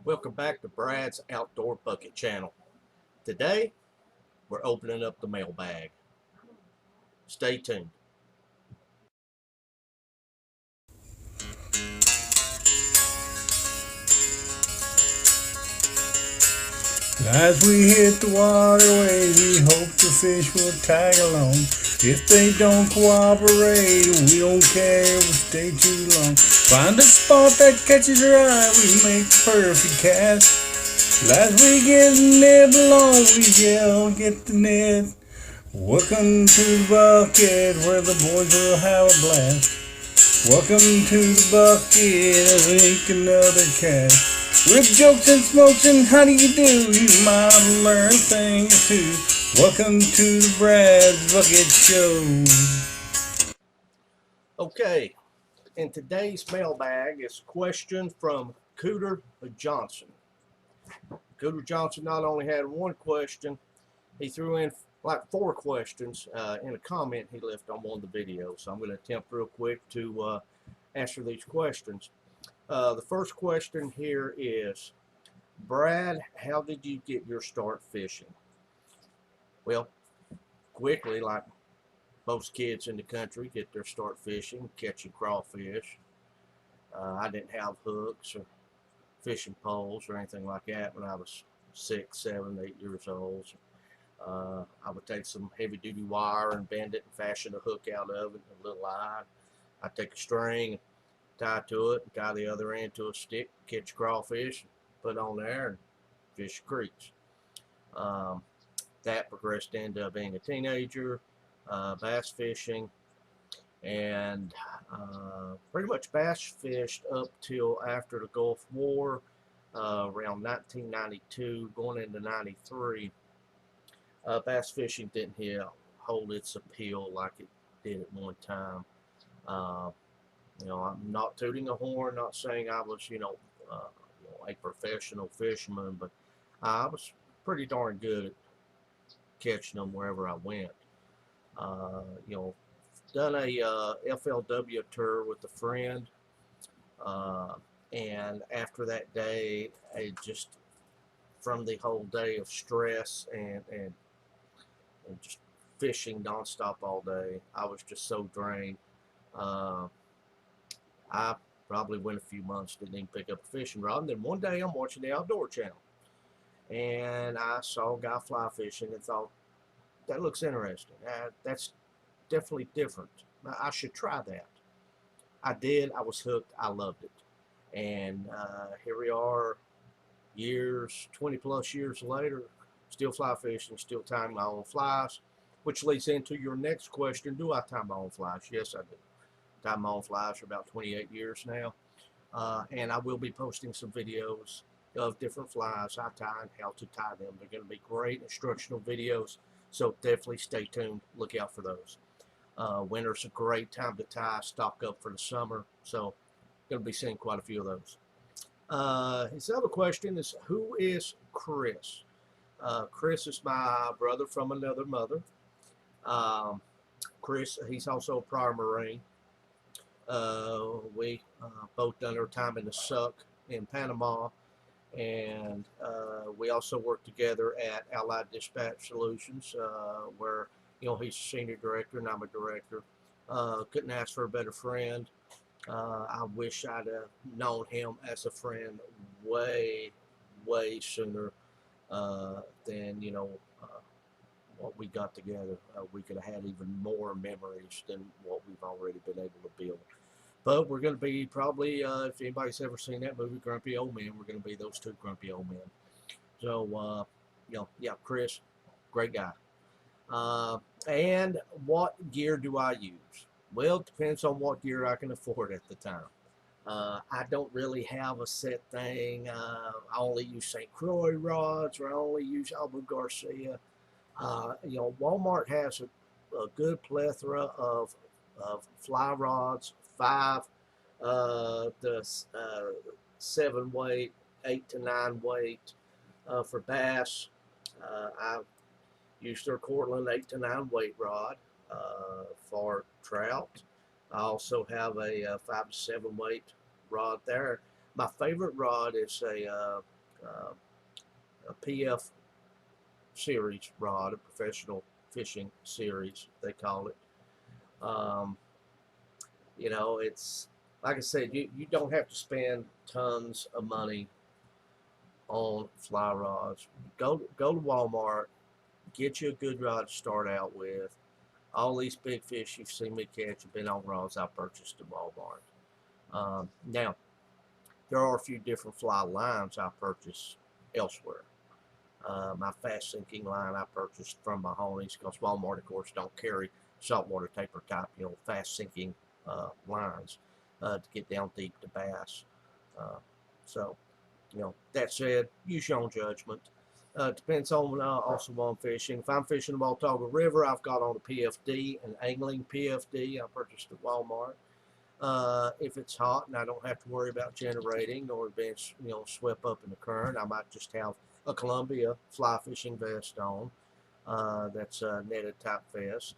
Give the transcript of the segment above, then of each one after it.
Welcome back to Brad's Outdoor Bucket Channel. Today, we're opening up the mailbag. Stay tuned. As we hit the waterways, we hope the fish will tag along. If they don't cooperate, we don't care if we stay too long. Find a spot that catches your eye, we make the perfect cast. As we get nibble on, we yell, get the net. Welcome to the bucket where the boys will have a blast. Welcome to the bucket as we ink another cast. With jokes and smokes and how do you do? You might learn a thing or two. Welcome to the Brad's Bucket Show. Okay, in today's mailbag is a question from Cooter Johnson. Cooter Johnson not only had one question, he threw in like four questions in a comment he left on one of the videos. So I'm going to attempt real quick to answer these questions. The first question here is, Brad, how did you get your start fishing? Well, quickly, like most kids in the country get their start fishing, catching crawfish. I didn't have hooks or fishing poles or anything like that when I was 6, 7, 8 years old. I would take some heavy duty wire and bend it and fashion a hook out of it, a little line. I'd take a string, tie to it, and tie the other end to a stick, catch crawfish, put it on there, and fish creeks. Um, that progressed into being a teenager, bass fishing, and pretty much bass fished up till after the Gulf War, around 1992, going into 93. Bass fishing didn't hold its appeal like it did at one time. Uh, I'm not tooting a horn, not saying I was, a professional fisherman, but I was pretty darn good at catching them wherever I went. Uh, you know, done a FLW tour with a friend, uh, and after that day, I just from the whole day of stress and just fishing nonstop all day, I was just so drained. Uh, I probably went a few months, didn't even pick up a fishing rod. And then one day I'm watching the Outdoor Channel, and I saw a guy fly fishing and thought, that looks interesting. That's definitely different. I should try that. I did. I was hooked. I loved it. And here we are, 20 plus years later, still fly fishing, still tying my own flies, which leads into your next question. Do I tie my own flies? Yes, I do. Tie my own flies for about 28 years now. And I will be posting some videos of different flies I tie and how to tie them. They're going to be great instructional videos, so definitely stay tuned. Look out for those. Winter's a great time to tie, stock up for the summer, so going to be seeing quite a few of those. His other question is, who is Chris? Chris is my brother from another mother. Um, Chris, he's also a prior Marine. We both done our time in the Suck in Panama, and we also work together at Allied Dispatch Solutions, where he's a senior director and I'm a director. Couldn't ask for a better friend. I wish I'd have known him as a friend way, way sooner than what we got together. We could have had even more memories than what we've already been able to build. But we're going to be probably, if anybody's ever seen that movie, Grumpy Old Men, we're going to be those two grumpy old men. So, yeah, Chris, great guy. And what gear do I use? Well, it depends on what gear I can afford at the time. I don't really have a set thing. I only use St. Croix rods, or I only use Abu Garcia. Walmart has a good plethora of fly rods, 5 the 7 weight, 8 to 9 weight for bass. I've used their Cortland 8 to 9 weight rod for trout. I also have a 5 to 7 weight rod there. My favorite rod is a PF series rod, a professional fishing series, they call it. You know, it's like I said, you don't have to spend tons of money on fly rods. Go to Walmart, get you a good rod to start out with. All these big fish you've seen me catch have been on rods I purchased at Walmart. Now, there are a few different fly lines I purchased elsewhere. My fast sinking line I purchased from Mahoney's, because Walmart, of course, don't carry saltwater taper type, you know, fast sinking lines to get down deep to bass. So, you know, that said, use your own judgment. Depends on also what I'm fishing. If I'm fishing the Watauga River, I've got on a PFD, an angling PFD I purchased at Walmart. If it's hot and I don't have to worry about generating or being, you know, swept up in the current, I might just have a Columbia fly fishing vest on. That's a netted type vest.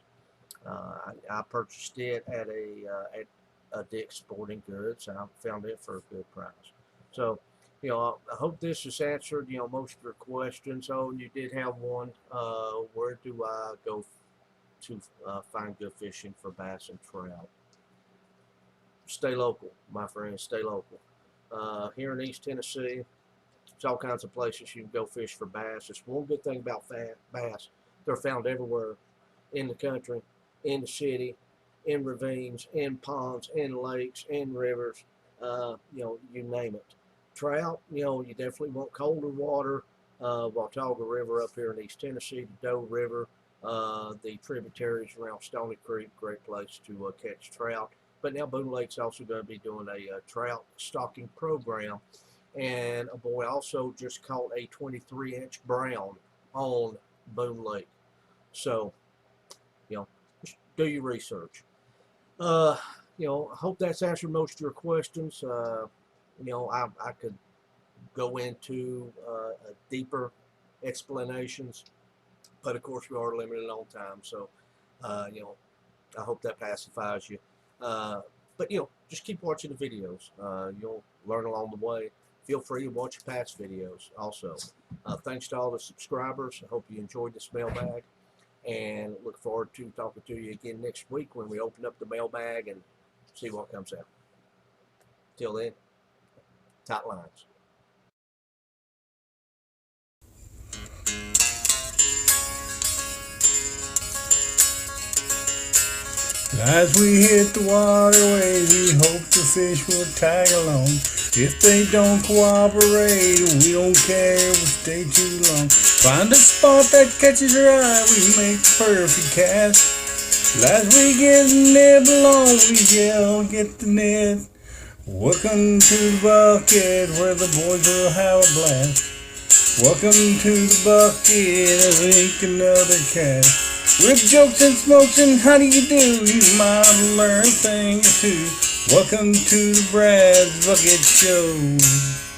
I purchased it at a Dick's Sporting Goods. I found it for a good price. So, you know, I hope this has answered, you know, most of your questions. Oh, and you did have one. Where do I go to find good fishing for bass and trout? Stay local, my friends. Stay local. Here in East Tennessee, there's all kinds of places you can go fish for bass. It's one good thing about bass. They're found everywhere in the country, in the city, in ravines, in ponds, in lakes, in rivers, you know, you name it. Trout, you know, you definitely want colder water. Watauga River up here in East Tennessee, the Doe River, the tributaries around Stony Creek, great place to catch trout. But now Boone Lake's also going to be doing a trout stocking program. And a boy also just caught a 23-inch brown on Boone Lake. So, you know, do your research. You know, I hope that's answered most of your questions. You know, I could go into deeper explanations, but of course we are limited on time. So, you know, I hope that pacifies you. But, you know, just keep watching the videos. You'll learn along the way. Feel free to watch past videos also. Thanks to all the subscribers. I hope you enjoyed this mailbag, and look forward to talking to you again next week when we open up the mailbag and see what comes out. Till then, tight lines. As we hit the waterways, we hope the fish will tag along. If they don't cooperate, we don't care, we'll stay too long. Find a spot that catches our eye, we make the perfect cast. As we get nibble on, we yell, get the net. Welcome to the bucket, where the boys will have a blast. Welcome to the bucket, as we ink another cast. With jokes and smokes and how do you do, you might learn a thing or two. Welcome to the Brad's Bucket Show.